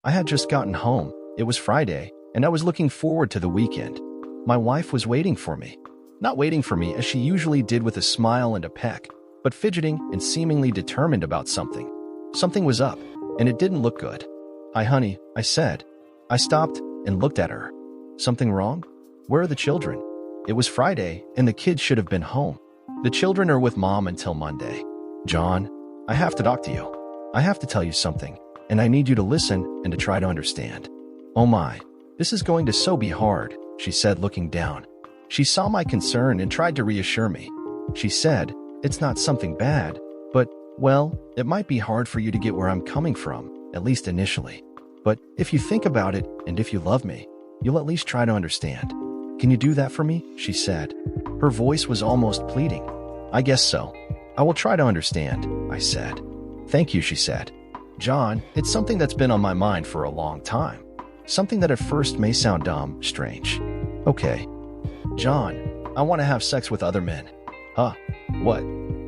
I had just gotten home. It was Friday, and I was looking forward to the weekend. My wife was waiting for me. Not waiting for me as she usually did with a smile and a peck, but fidgeting and seemingly determined about something. Something was up, and it didn't look good. "Hi, honey," I said. I stopped and looked at her. "Something wrong? Where are the children?" It was Friday, and the kids should have been home. "The children are with Mom until Monday." "John, I have to talk to you. I have to tell you something, and I need you to listen and to try to understand." "Oh my, this is going to so be hard," she said, looking down. She saw my concern and tried to reassure me. She said, "It's not something bad, but, well, it might be hard for you to get where I'm coming from, at least initially. But if you think about it, and if you love me, you'll at least try to understand. Can you do that for me?" she said. Her voice was almost pleading. "I guess so. I will try to understand," I said. "Thank you," she said. "John, it's something that's been on my mind for a long time. Something that at first may sound dumb, strange. Okay. John, I want to have sex with other men." "Huh? What?"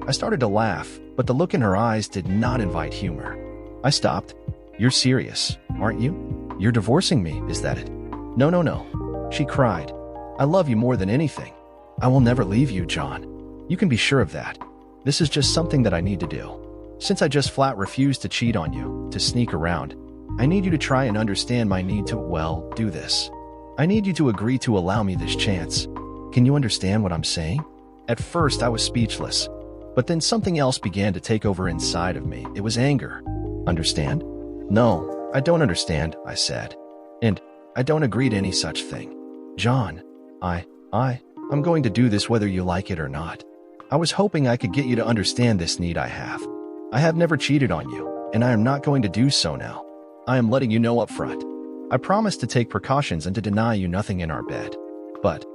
I started to laugh, but the look in her eyes did not invite humor. I stopped. "You're serious, aren't you? You're divorcing me, is that it?" "No, no, no," she cried. "I love you more than anything. I will never leave you, John. You can be sure of that. This is just something that I need to do. Since I just flat refused to cheat on you, to sneak around, I need you to try and understand my need to, well, do this. I need you to agree to allow me this chance. Can you understand what I'm saying?" At first, I was speechless, but then something else began to take over inside of me. It was anger. "Understand?" "No, I don't understand," I said. "And I don't agree to any such thing. John, I'm going to do this whether you like it or not. I was hoping I could get you to understand this need I have. I have never cheated on you, and I am not going to do so now. I am letting you know up front. I promise to take precautions and to deny you nothing in our bed." But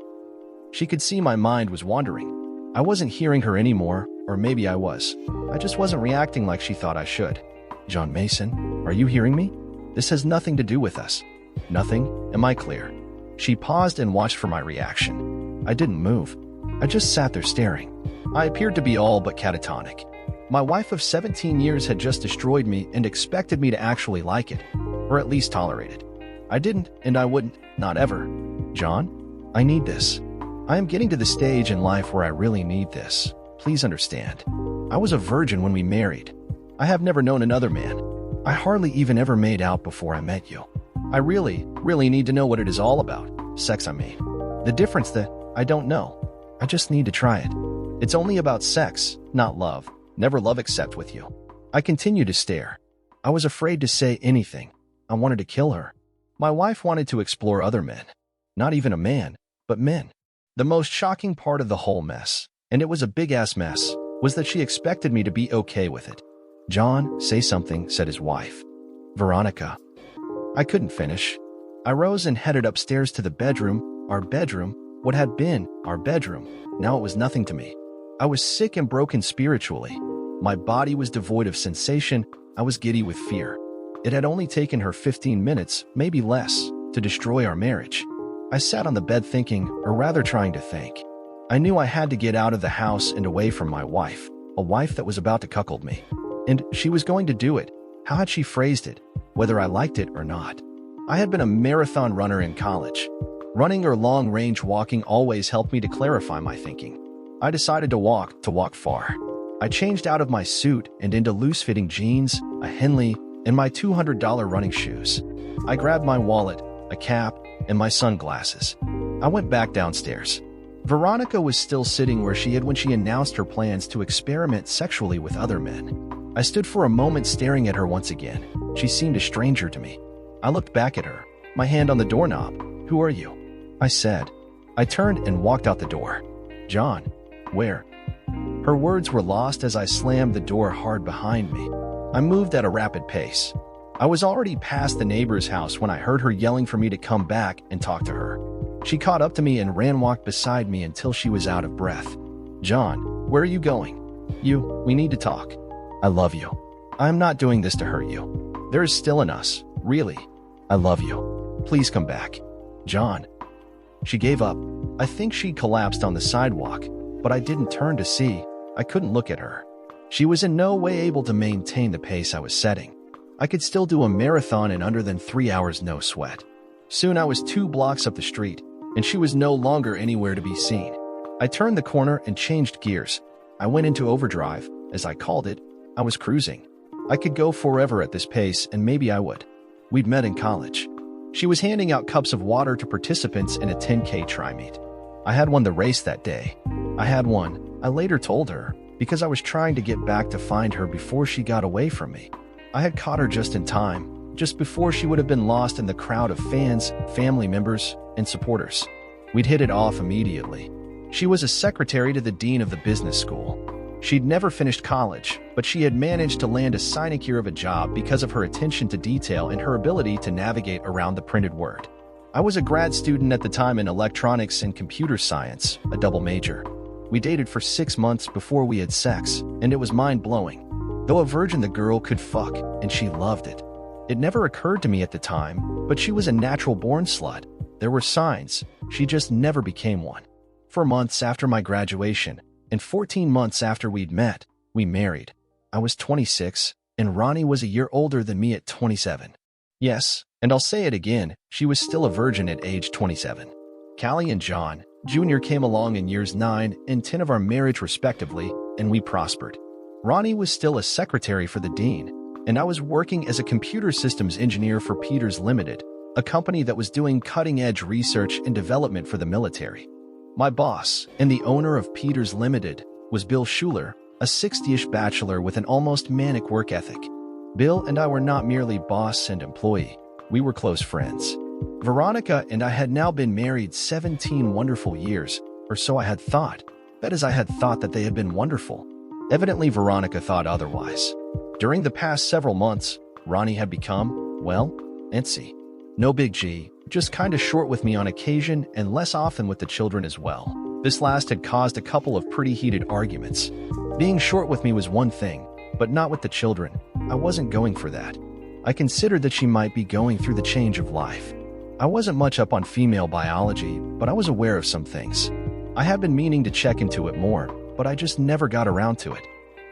she could see my mind was wandering. I wasn't hearing her anymore, or maybe I was. I just wasn't reacting like she thought I should. "John Mason, are you hearing me? This has nothing to do with us." "Nothing? Am I clear?" She paused and watched for my reaction. I didn't move. I just sat there staring. I appeared to be all but catatonic. My wife of 17 years had just destroyed me and expected me to actually like it, or at least tolerate it. I didn't, and I wouldn't, not ever. "John, I need this. I am getting to the stage in life where I really need this. Please understand. I was a virgin when we married. I have never known another man. I hardly even ever made out before I met you. I really, really need to know what it is all about. Sex, I mean. The difference that I don't know. I just need to try it. It's only about sex, not love. Never love except with you." I continued to stare. I was afraid to say anything. I wanted to kill her. My wife wanted to explore other men. Not even a man, but men. The most shocking part of the whole mess, and it was a big-ass mess, was that she expected me to be okay with it. "John, say something," said his wife. "Veronica." I couldn't finish. I rose and headed upstairs to the bedroom, our bedroom, what had been our bedroom. Now it was nothing to me. I was sick and broken spiritually. My body was devoid of sensation. I was giddy with fear. It had only taken her 15 minutes, maybe less, to destroy our marriage. I sat on the bed thinking, or rather trying to think. I knew I had to get out of the house and away from my wife, a wife that was about to cuckold me. And she was going to do it. How had she phrased it? Whether I liked it or not. I had been a marathon runner in college. Running or long-range walking always helped me to clarify my thinking. I decided to walk far. I changed out of my suit and into loose-fitting jeans, a Henley, and my $200 running shoes. I grabbed my wallet, a cap, and my sunglasses. I went back downstairs. Veronica was still sitting where she had when she announced her plans to experiment sexually with other men. I stood for a moment staring at her once again. She seemed a stranger to me. I looked back at her, my hand on the doorknob. "Who are you?" I said. I turned and walked out the door. "John, where?" Her words were lost as I slammed the door hard behind me. I moved at a rapid pace. I was already past the neighbor's house when I heard her yelling for me to come back and talk to her. She caught up to me and walked beside me until she was out of breath. "John, where are you going?" We need to talk. I love you. I am not doing this to hurt you. There is still in us, really. I love you. Please come back. John." She gave up. I think she collapsed on the sidewalk, but I didn't turn to see. I couldn't look at her. She was in no way able to maintain the pace I was setting. I could still do a marathon in under than 3 hours, no sweat. Soon I was 2 blocks up the street, and she was no longer anywhere to be seen. I turned the corner and changed gears. I went into overdrive, as I called it. I was cruising. I could go forever at this pace, and maybe I would. We'd met in college. She was handing out cups of water to participants in a 10K tri-meet. I had won the race that day. I had won, I later told her, because I was trying to get back to find her before she got away from me. I had caught her just in time, just before she would have been lost in the crowd of fans, family members, and supporters. We'd hit it off immediately. She was a secretary to the dean of the business school. She'd never finished college, but she had managed to land a sinecure of a job because of her attention to detail and her ability to navigate around the printed word. I was a grad student at the time in electronics and computer science, a double major. We dated for 6 months before we had sex, and it was mind-blowing. Though a virgin, the girl could fuck, and she loved it. It never occurred to me at the time, but she was a natural-born slut. There were signs, she just never became one. 4 months after my graduation, and 14 months after we'd met, we married. I was 26, and Ronnie was a year older than me at 27. Yes, and I'll say it again, she was still a virgin at age 27. Callie and John, Jr. came along in years 9 and 10 of our marriage respectively, and we prospered. Ronnie was still a secretary for the dean, and I was working as a computer systems engineer for Peters Limited, a company that was doing cutting-edge research and development for the military. My boss, and the owner of Peters Limited, was Bill Schuler, a 60-ish bachelor with an almost manic work ethic. Bill and I were not merely boss and employee, we were close friends. Veronica and I had now been married 17 wonderful years, or so I had thought. That is, I had thought that they had been wonderful. Evidently, Veronica thought otherwise. During the past several months, Ronnie had become, well, antsy. No big G, just kinda short with me on occasion and less often with the children as well. This last had caused a couple of pretty heated arguments. Being short with me was one thing, but not with the children. I wasn't going for that. I considered that she might be going through the change of life. I wasn't much up on female biology, but I was aware of some things. I had been meaning to check into it more, but I just never got around to it.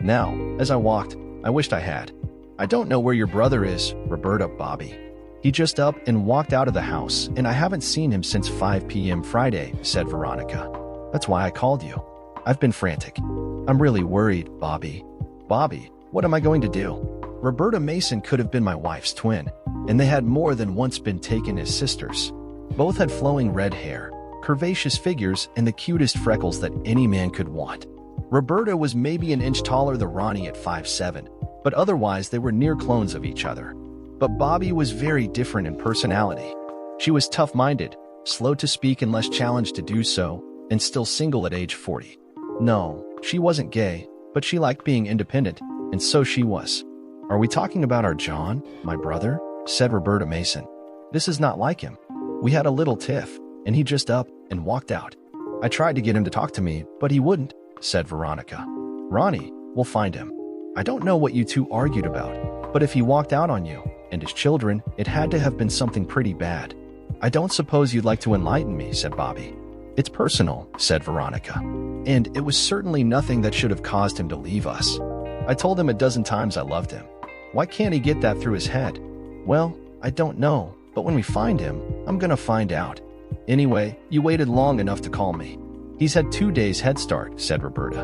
Now, as I walked, I wished I had. I don't know where your brother is, Roberta, Bobby. He just up and walked out of the house, and I haven't seen him since 5 p.m. Friday, said Veronica. That's why I called you. I've been frantic. I'm really worried, Bobby. Bobby, what am I going to do? Roberta Mason could have been my wife's twin, and they had more than once been taken as sisters. Both had flowing red hair, curvaceous figures, and the cutest freckles that any man could want. Roberta was maybe an inch taller than Ronnie at 5'7", but otherwise they were near clones of each other. But Bobby was very different in personality. She was tough-minded, slow to speak unless challenged to do so, and still single at age 40. No, she wasn't gay, but she liked being independent, and so she was. Are we talking about our John, my brother? Said Roberta Mason. This is not like him. We had a little tiff, and he just up and walked out. I tried to get him to talk to me, but he wouldn't, said Veronica. Ronnie, we'll find him. I don't know what you two argued about, but if he walked out on you and his children, it had to have been something pretty bad. I don't suppose you'd like to enlighten me, said Bobby. It's personal, said Veronica. And it was certainly nothing that should have caused him to leave us. I told him a dozen times I loved him. Why can't he get that through his head? Well, I don't know, but when we find him, I'm gonna find out. Anyway, you waited long enough to call me. He's had 2 days head start, said Roberta.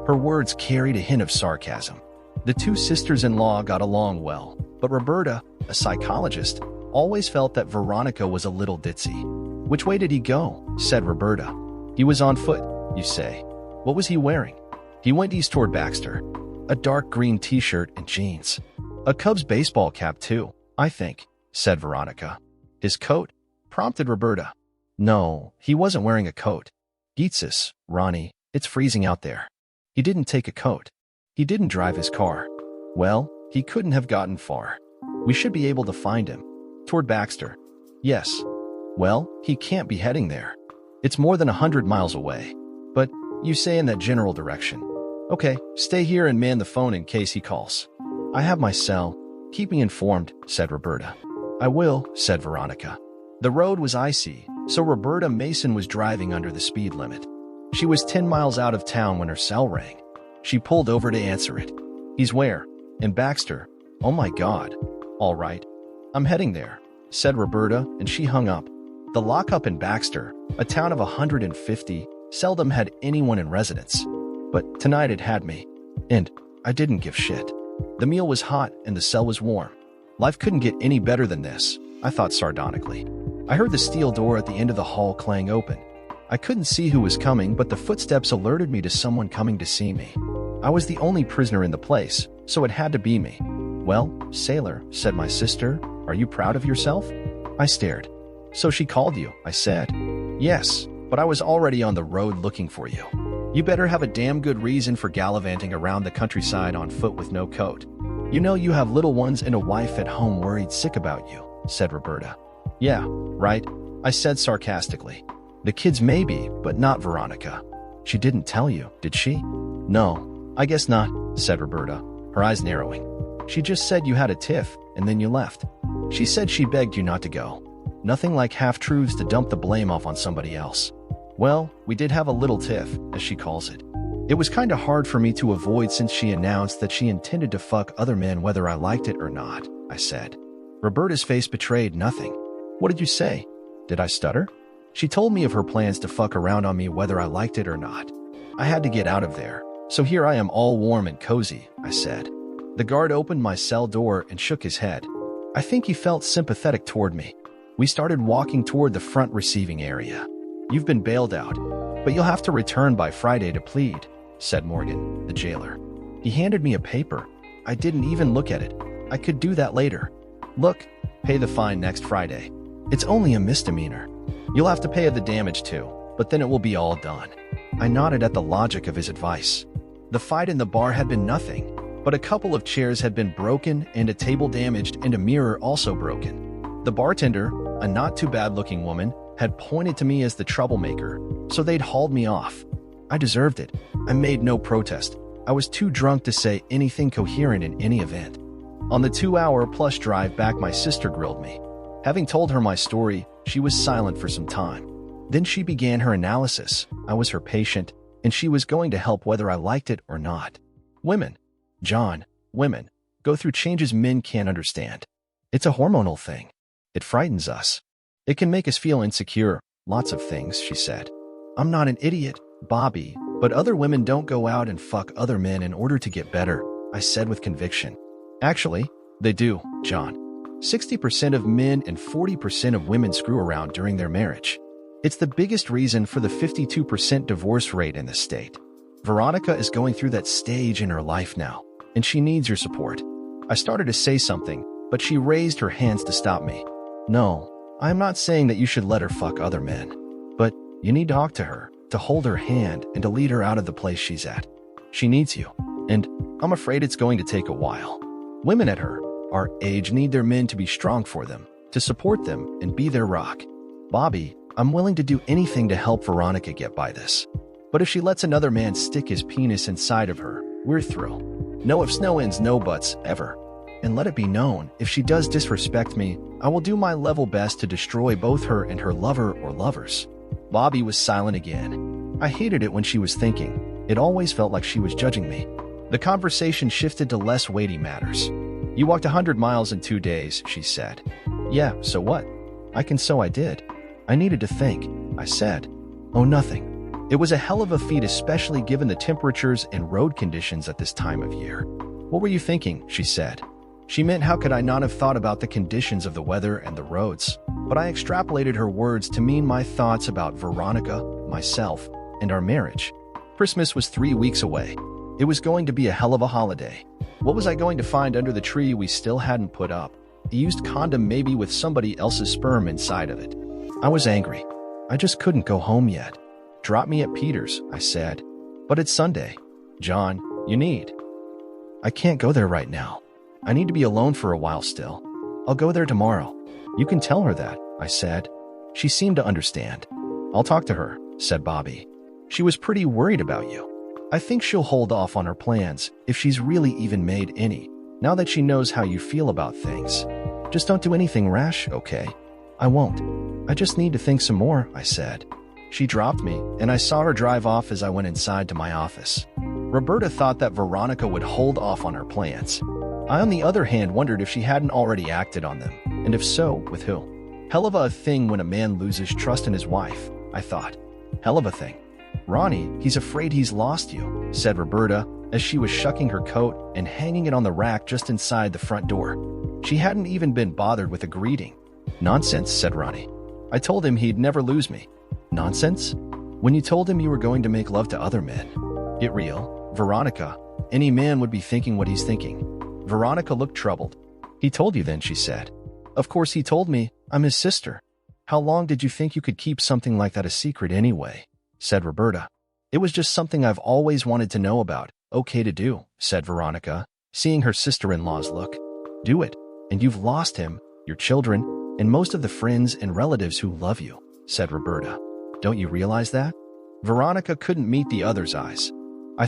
Her words carried a hint of sarcasm. The two sisters-in-law got along well, but Roberta, a psychologist, always felt that Veronica was a little ditzy. Which way did he go? Said Roberta. He was on foot, you say. What was he wearing? He went east toward Baxter. A dark green t-shirt and jeans. A Cubs baseball cap too, I think, said Veronica. His coat? Prompted Roberta. No, he wasn't wearing a coat. Geetsis, Ronnie, it's freezing out there. He didn't take a coat. He didn't drive his car. Well, he couldn't have gotten far. We should be able to find him. Toward Baxter. Yes. Well, he can't be heading there. It's more than 100 miles away. But you say in that general direction. Okay, stay here and man the phone in case he calls. I have my cell. Keep me informed, said Roberta. I will, said Veronica. The road was icy, so Roberta Mason was driving under the speed limit. She was 10 miles out of town when her cell rang. She pulled over to answer it. He's where? In Baxter. Oh my God. All right, I'm heading there, said Roberta, and she hung up. The lockup in Baxter, a town of 150, seldom had anyone in residence. But tonight it had me. And I didn't give shit. The meal was hot and the cell was warm. Life couldn't get any better than this, I thought sardonically. I heard the steel door at the end of the hall clang open. I couldn't see who was coming, but the footsteps alerted me to someone coming to see me. I was the only prisoner in the place, so it had to be me. Well, sailor, said my sister, are you proud of yourself? I stared. So she called you, I said. Yes, but I was already on the road looking for you. You better have a damn good reason for gallivanting around the countryside on foot with no coat. You know you have little ones and a wife at home worried sick about you, said Roberta. Yeah, right, I said sarcastically. The kids maybe, but not Veronica. She didn't tell you, did she? No, I guess not, said Roberta, her eyes narrowing. She just said you had a tiff, and then you left. She said she begged you not to go. Nothing like half-truths to dump the blame off on somebody else. Well, we did have a little tiff, as she calls it. It was kinda hard for me to avoid since she announced that she intended to fuck other men whether I liked it or not, I said. Roberta's face betrayed nothing. What did you say? Did I stutter? She told me of her plans to fuck around on me whether I liked it or not. I had to get out of there, so here I am all warm and cozy, I said. The guard opened my cell door and shook his head. I think he felt sympathetic toward me. We started walking toward the front receiving area. You've been bailed out, but you'll have to return by Friday to plead, said Morgan, the jailer. He handed me a paper. I didn't even look at it. I could do that later. Look, pay the fine next Friday. It's only a misdemeanor. You'll have to pay the damage too, but then it will be all done. I nodded at the logic of his advice. The fight in the bar had been nothing, but a couple of chairs had been broken and a table damaged and a mirror also broken. The bartender, a not-too-bad-looking woman, had pointed to me as the troublemaker, so they'd hauled me off. I deserved it. I made no protest. I was too drunk to say anything coherent in any event. On the 2-hour-plus drive back, my sister grilled me. Having told her my story, she was silent for some time. Then she began her analysis. I was her patient, and she was going to help whether I liked it or not. Women, John, women, go through changes men can't understand. It's a hormonal thing. It frightens us. It can make us feel insecure, lots of things, she said. I'm not an idiot, Bobby, but other women don't go out and fuck other men in order to get better, I said with conviction. Actually, they do, John. 60% of men and 40% of women screw around during their marriage. It's the biggest reason for the 52% divorce rate in the state. Veronica is going through that stage in her life now, and she needs your support. I started to say something, but she raised her hands to stop me. No, I'm not saying that you should let her fuck other men, but you need to talk to her, to hold her hand, and to lead her out of the place she's at. She needs you, and I'm afraid it's going to take a while. Women at our age need their men to be strong for them, to support them, and be their rock. Bobby, I'm willing to do anything to help Veronica get by this. But if she lets another man stick his penis inside of her, we're through. No ifs, no ands, no buts, ever. And let it be known, if she does disrespect me, I will do my level best to destroy both her and her lover or lovers. Bobby was silent again. I hated it when she was thinking. It always felt like she was judging me. The conversation shifted to less weighty matters. You walked 100 miles in 2 days, she said. Yeah, so what? So I did. I needed to think, I said. Oh, nothing. It was a hell of a feat, especially given the temperatures and road conditions at this time of year. What were you thinking? She said. She meant how could I not have thought about the conditions of the weather and the roads, but I extrapolated her words to mean my thoughts about Veronica, myself, and our marriage. Christmas was 3 weeks away. It was going to be a hell of a holiday. What was I going to find under the tree we still hadn't put up? A used condom, maybe with somebody else's sperm inside of it. I was angry. I just couldn't go home yet. Drop me at Peter's, I said. But it's Sunday. John, you need. I can't go there right now. I need to be alone for a while still. I'll go there tomorrow. You can tell her that, I said. She seemed to understand. I'll talk to her, said Bobby. She was pretty worried about you. I think she'll hold off on her plans, if she's really even made any, now that she knows how you feel about things. Just don't do anything rash, okay? I won't. I just need to think some more, I said. She dropped me, and I saw her drive off as I went inside to my office. Roberta thought that Veronica would hold off on her plans. I, on the other hand, wondered if she hadn't already acted on them, and if so, with who. Hell of a thing when a man loses trust in his wife, I thought. Hell of a thing. Ronnie, he's afraid he's lost you, said Roberta, as she was shucking her coat and hanging it on the rack just inside the front door. She hadn't even been bothered with a greeting. Nonsense, said Ronnie. I told him he'd never lose me. Nonsense? When you told him you were going to make love to other men. It real, Veronica. Any man would be thinking what he's thinking. Veronica looked troubled. He told you then, she said. Of course he told me. I'm his sister. How long did you think you could keep something like that a secret anyway? Said Roberta. It was just something I've always wanted to know about. Okay to do, said Veronica, seeing her sister-in-law's look. Do it, and you've lost him, your children, and most of the friends and relatives who love you, said Roberta. Don't you realize that? Veronica couldn't meet the other's eyes. I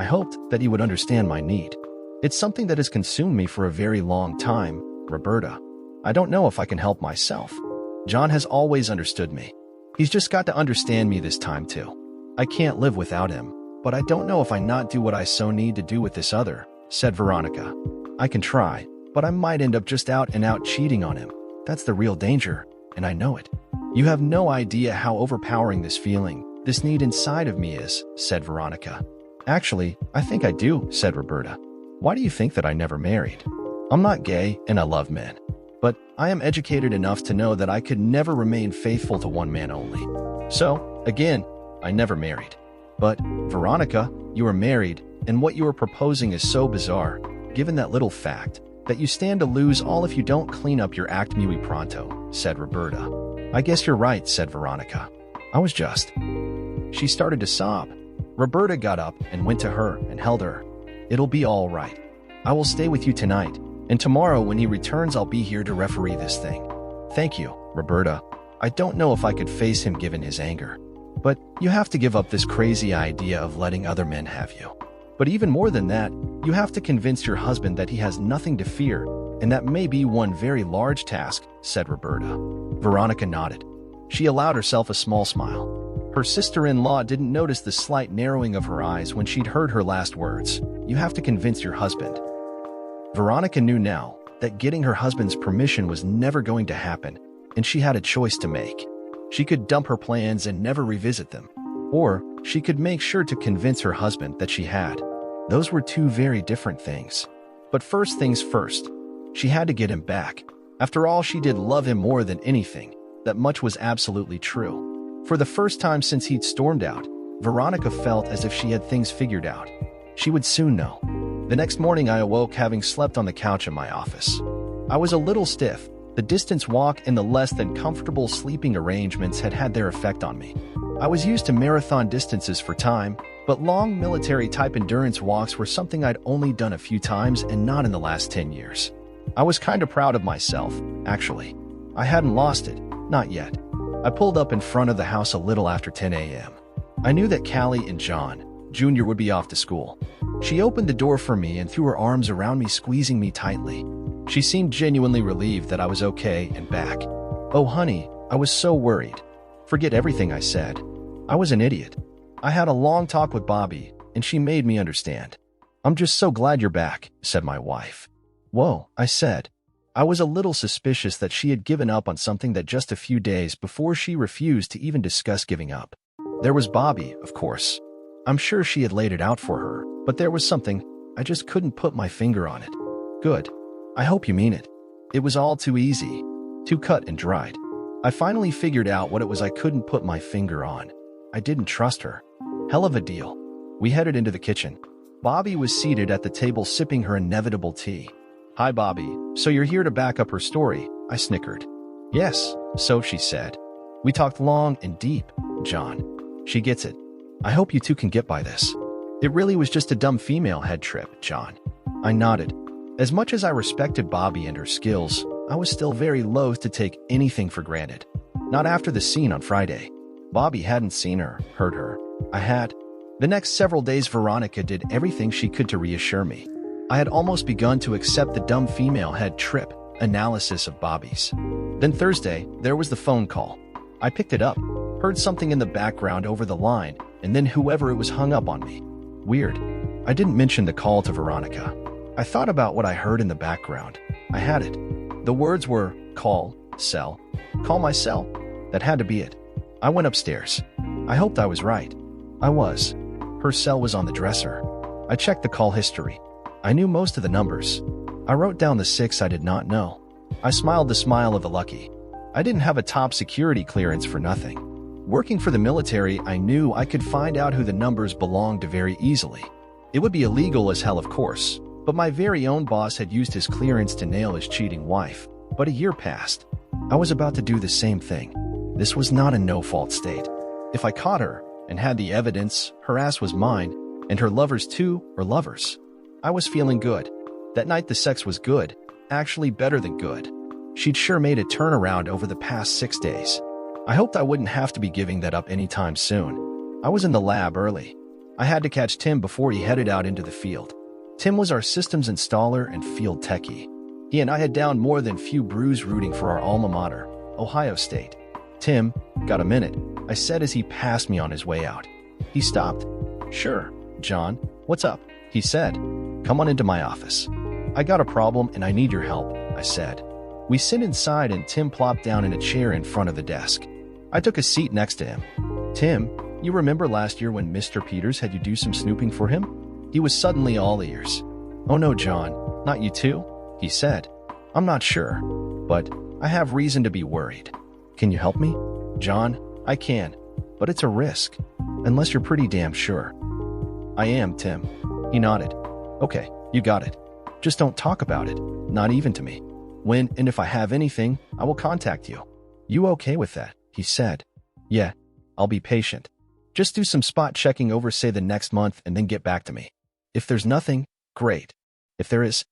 hoped that he would understand my need. It's something that has consumed me for a very long time, Roberta. I don't know if I can help myself. John has always understood me. He's just got to understand me this time too. I can't live without him, but I don't know if I not do what I so need to do with this other, said Veronica. I can try, but I might end up just out and out cheating on him. That's the real danger, and I know it. You have no idea how overpowering this feeling, this need inside of me is, said Veronica. Actually, I think I do, said Roberta. Why do you think that I never married? I'm not gay, and I love men. But I am educated enough to know that I could never remain faithful to one man only. So, again, I never married. But, Veronica, you are married, and what you are proposing is so bizarre, given that little fact, that you stand to lose all if you don't clean up your act muy pronto, said Roberta. I guess you're right, said Veronica. I was just... She started to sob. Roberta got up and went to her and held her. It'll be all right. I will stay with you tonight, and tomorrow when he returns I'll be here to referee this thing. Thank you, Roberta. I don't know if I could face him given his anger. But you have to give up this crazy idea of letting other men have you. But even more than that, you have to convince your husband that he has nothing to fear, and that may be one very large task, said Roberta. Veronica nodded. She allowed herself a small smile. Her sister-in-law didn't notice the slight narrowing of her eyes when she'd heard her last words. You have to convince your husband. Veronica knew now that getting her husband's permission was never going to happen, and she had a choice to make. She could dump her plans and never revisit them, or she could make sure to convince her husband that she had. Those were two very different things. But first things first, she had to get him back. After all, she did love him more than anything. That much was absolutely true. For the first time since he'd stormed out, Veronica felt as if she had things figured out. She would soon know. The next morning I awoke having slept on the couch in my office. I was a little stiff. The distance walk and the less than comfortable sleeping arrangements had their effect on me. I was used to marathon distances for time, but long military-type endurance walks were something I'd only done a few times and not in the last 10 years. I was kind of proud of myself, actually. I hadn't lost it, not yet. I pulled up in front of the house a little after 10 a.m. I knew that Callie and John, Jr. would be off to school. She opened the door for me and threw her arms around me, squeezing me tightly. She seemed genuinely relieved that I was okay and back. Oh, honey, I was so worried. Forget everything I said. I was an idiot. I had a long talk with Bobby, and she made me understand. I'm just so glad you're back, said my wife. Whoa, I said. I was a little suspicious that she had given up on something that just a few days before she refused to even discuss giving up. There was Bobby, of course. I'm sure she had laid it out for her, but there was something, I just couldn't put my finger on it. Good. I hope you mean it. It was all too easy, too cut and dried. I finally figured out what it was I couldn't put my finger on. I didn't trust her. Hell of a deal. We headed into the kitchen. Bobby was seated at the table sipping her inevitable tea. Hi, Bobby. So you're here to back up her story, I snickered. Yes, so she said. We talked long and deep, John. She gets it. I hope you two can get by this. It really was just a dumb female head trip, John. I nodded. As much as I respected Bobby and her skills, I was still very loath to take anything for granted. Not after the scene on Friday. Bobby hadn't seen her, heard her. I had. The next several days, Veronica did everything she could to reassure me. I had almost begun to accept the dumb female head trip analysis of Bobby's. Then Thursday, there was the phone call. I picked it up, heard something in the background over the line, and then whoever it was hung up on me. Weird. I didn't mention the call to Veronica. I thought about what I heard in the background. I had it. The words were, call, cell, call my cell. That had to be it. I went upstairs. I hoped I was right. I was. Her cell was on the dresser. I checked the call history. I knew most of the numbers. I wrote down the 6 I did not know. I smiled the smile of the lucky. I didn't have a top security clearance for nothing. Working for the military, I knew I could find out who the numbers belonged to very easily. It would be illegal as hell, of course, but my very own boss had used his clearance to nail his cheating wife. But a year passed. I was about to do the same thing. This was not a no-fault state. If I caught her and had the evidence, her ass was mine, and her lovers too were lovers. I was feeling good. That night the sex was good, actually better than good. She'd sure made a turnaround over the past 6 days. I hoped I wouldn't have to be giving that up anytime soon. I was in the lab early. I had to catch Tim before he headed out into the field. Tim was our systems installer and field techie. He and I had downed more than few brews rooting for our alma mater, Ohio State. Tim, got a minute? I said as he passed me on his way out. He stopped. Sure, John, what's up? He said. Come on into my office. I got a problem and I need your help, I said. We sit inside and Tim plopped down in a chair in front of the desk. I took a seat next to him. Tim, you remember last year when Mr. Peters had you do some snooping for him? He was suddenly all ears. Oh no, John, not you too? He said. I'm not sure, but I have reason to be worried. Can you help me? John, I can, but it's a risk, unless you're pretty damn sure. I am, Tim. He nodded. Okay, you got it. Just don't talk about it, not even to me. When and if I have anything, I will contact you. You okay with that? He said. Yeah, I'll be patient. Just do some spot checking over, say, the next month and then get back to me. If there's nothing, great. If there is,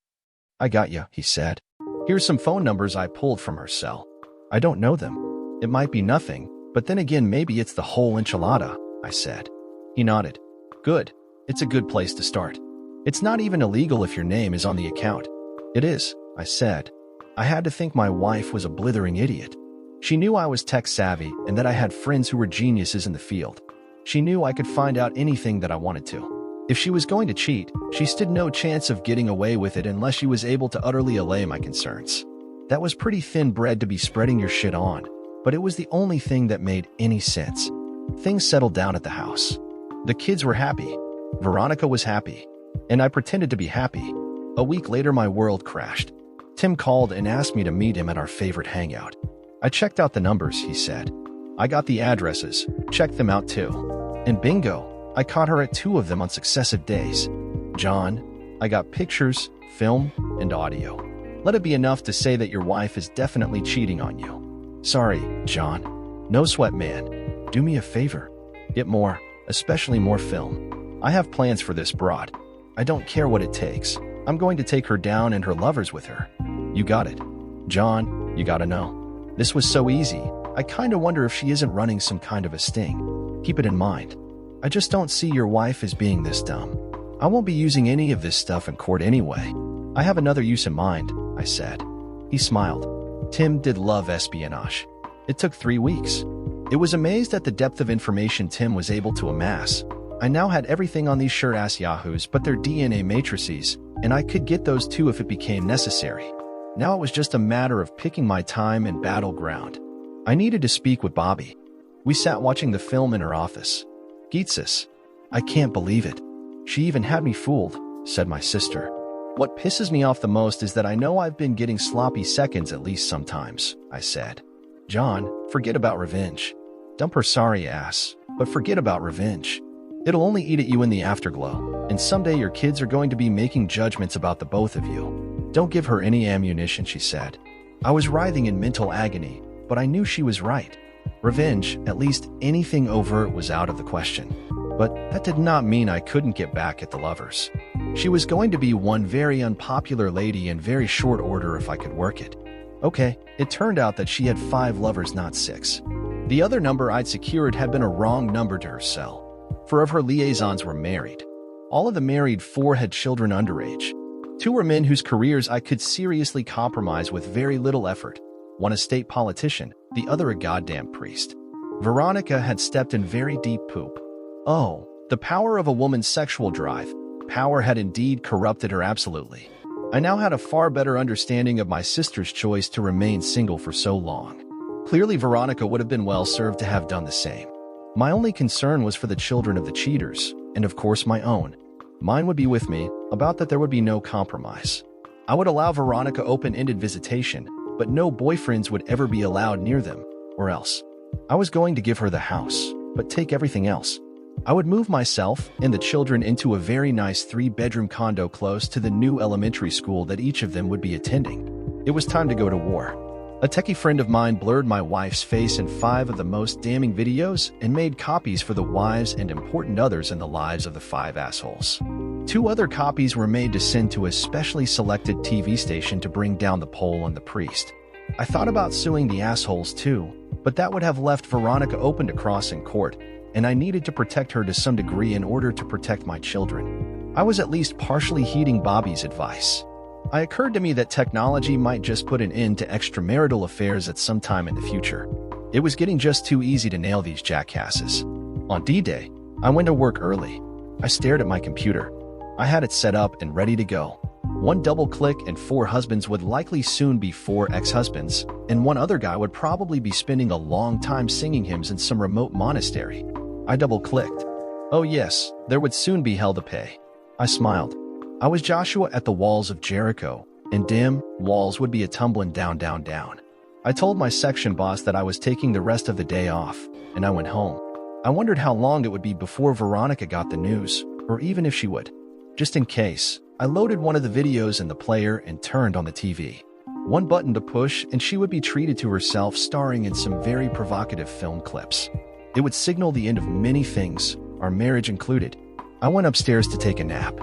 I got you, he said. Here's some phone numbers I pulled from her cell. I don't know them. It might be nothing, but then again, maybe it's the whole enchilada, I said. He nodded. Good. It's a good place to start. It's not even illegal if your name is on the account. It is, I said. I had to think my wife was a blithering idiot. She knew I was tech-savvy and that I had friends who were geniuses in the field. She knew I could find out anything that I wanted to. If she was going to cheat, she stood no chance of getting away with it unless she was able to utterly allay my concerns. That was pretty thin bread to be spreading your shit on, but it was the only thing that made any sense. Things settled down at the house. The kids were happy. Veronica was happy. And I pretended to be happy. A week later, my world crashed. Tim called and asked me to meet him at our favorite hangout. I checked out the numbers, he said. I got the addresses, checked them out too. And bingo, I caught her at 2 of them on successive days. John, I got pictures, film, and audio. Let it be enough to say that your wife is definitely cheating on you. Sorry, John. No sweat, man. Do me a favor. Get more, especially more film. I have plans for this broad. I don't care what it takes. I'm going to take her down and her lovers with her. You got it. John, you gotta know. This was so easy. I kinda wonder if she isn't running some kind of a sting. Keep it in mind. I just don't see your wife as being this dumb. I won't be using any of this stuff in court anyway. I have another use in mind, I said. He smiled. Tim did love espionage. It took 3 weeks. It was amazed at the depth of information Tim was able to amass. I now had everything on these shirt-ass yahoos but their DNA matrices, and I could get those too if it became necessary. Now it was just a matter of picking my time and battleground. I needed to speak with Bobby. We sat watching the film in her office. Geetsis. I can't believe it. She even had me fooled, said my sister. What pisses me off the most is that I know I've been getting sloppy seconds at least sometimes, I said. John, forget about revenge. Dump her sorry ass, but forget about revenge. It'll only eat at you in the afterglow, and someday your kids are going to be making judgments about the both of you. Don't give her any ammunition, she said. I was writhing in mental agony, but I knew she was right. Revenge, at least anything overt, was out of the question. But that did not mean I couldn't get back at the lovers. She was going to be one very unpopular lady in very short order if I could work it. Okay, it turned out that she had 5 lovers, not 6. The other number I'd secured had been a wrong number to her cell. 4 of her liaisons were married. All of the married 4 had children underage. 2 were men whose careers I could seriously compromise with very little effort. One a state politician, the other a goddamn priest. Veronica had stepped in very deep poop. Oh, the power of a woman's sexual drive. power had indeed corrupted her absolutely. I now had a far better understanding of my sister's choice to remain single for so long. Clearly, Veronica would have been well served to have done the same. My only concern was for the children of the cheaters, and of course my own. Mine would be with me, about that there would be no compromise. I would allow Veronica open-ended visitation, but no boyfriends would ever be allowed near them, or else. I was going to give her the house, but take everything else. I would move myself and the children into a very nice 3-bedroom condo close to the new elementary school that each of them would be attending. It was time to go to war. A techie friend of mine blurred my wife's face in 5 of the most damning videos and made copies for the wives and important others in the lives of the 5 assholes. 2 other copies were made to send to a specially selected TV station to bring down the poll on the priest. I thought about suing the assholes too, but that would have left Veronica open to cross in court, and I needed to protect her to some degree in order to protect my children. I was at least partially heeding Bobby's advice. It occurred to me that technology might just put an end to extramarital affairs at some time in the future. It was getting just too easy to nail these jackasses. On D-Day, I went to work early. I stared at my computer. I had it set up and ready to go. 1 double click and 4 husbands would likely soon be 4 ex-husbands, and 1 other guy would probably be spending a long time singing hymns in some remote monastery. I double-clicked. Oh yes, there would soon be hell to pay. I smiled. I was Joshua at the walls of Jericho, and damn, walls would be a-tumbling down, down, down. I told my section boss that I was taking the rest of the day off, and I went home. I wondered how long it would be before Veronica got the news, or even if she would. Just in case, I loaded one of the videos in the player and turned on the TV. 1 button to push, and she would be treated to herself starring in some very provocative film clips. It would signal the end of many things, our marriage included. I went upstairs to take a nap.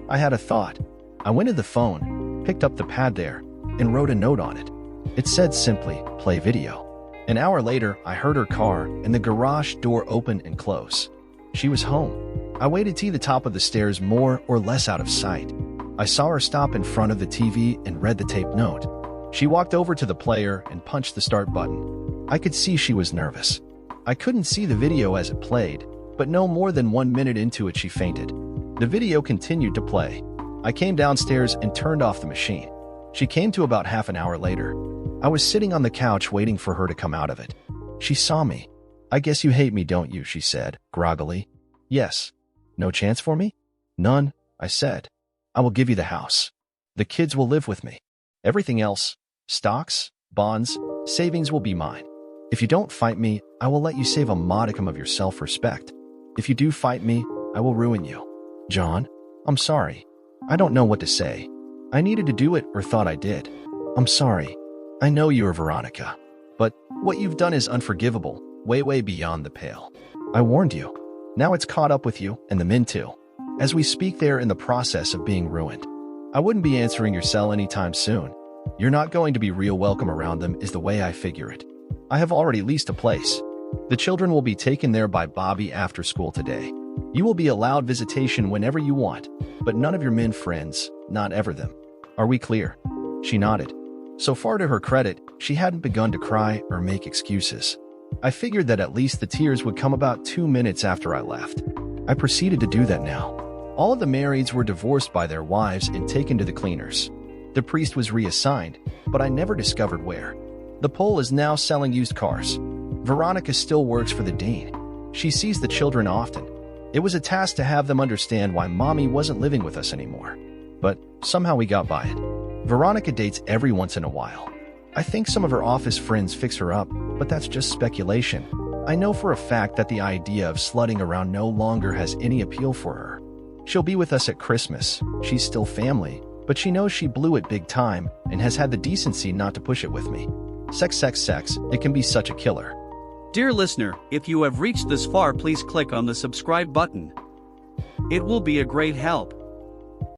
I had a thought. I went to the phone, picked up the pad there, and wrote a note on it. It said simply, "Play video." An hour later, I heard her car and the garage door open and close. She was home. I waited till the top of the stairs, more or less out of sight. I saw her stop in front of the TV and read the tape note. She walked over to the player and punched the start button. I could see she was nervous. I couldn't see the video as it played, but no more than 1 minute into it she fainted. The video continued to play. I came downstairs and turned off the machine. She came to about half an hour later. I was sitting on the couch waiting for her to come out of it. She saw me. "I guess you hate me, don't you?" she said, groggily. "Yes." "No chance for me?" "None," I said. "I will give you the house. The kids will live with me. Everything else, stocks, bonds, savings will be mine. If you don't fight me, I will let you save a modicum of your self-respect. If you do fight me, I will ruin you." "John, I'm sorry. I don't know what to say. I needed to do it or thought I did. I'm sorry. I know you are Veronica. But what you've done is unforgivable, way, way beyond the pale. I warned you. Now it's caught up with you, and the men too. As we speak, they're in the process of being ruined. I wouldn't be answering your cell anytime soon. You're not going to be real welcome around them is the way I figure it. I have already leased a place. The children will be taken there by Bobby after school today. You will be allowed visitation whenever you want, but none of your men friends, not ever them. Are we clear?" She nodded. So far to her credit, she hadn't begun to cry or make excuses. I figured that at least the tears would come about 2 minutes after I left. I proceeded to do that now. All of the marrieds were divorced by their wives and taken to the cleaners. The priest was reassigned, but I never discovered where. The Pole is now selling used cars. Veronica still works for the dean. She sees the children often. It was a task to have them understand why Mommy wasn't living with us anymore. But somehow we got by it. Veronica dates every once in a while. I think some of her office friends fix her up, but that's just speculation. I know for a fact that the idea of slutting around no longer has any appeal for her. She'll be with us at Christmas. She's still family, but she knows she blew it big time and has had the decency not to push it with me. Sex, sex, sex, it can be such a killer. Dear listener, if you have reached this far, please click on the subscribe button. It will be a great help.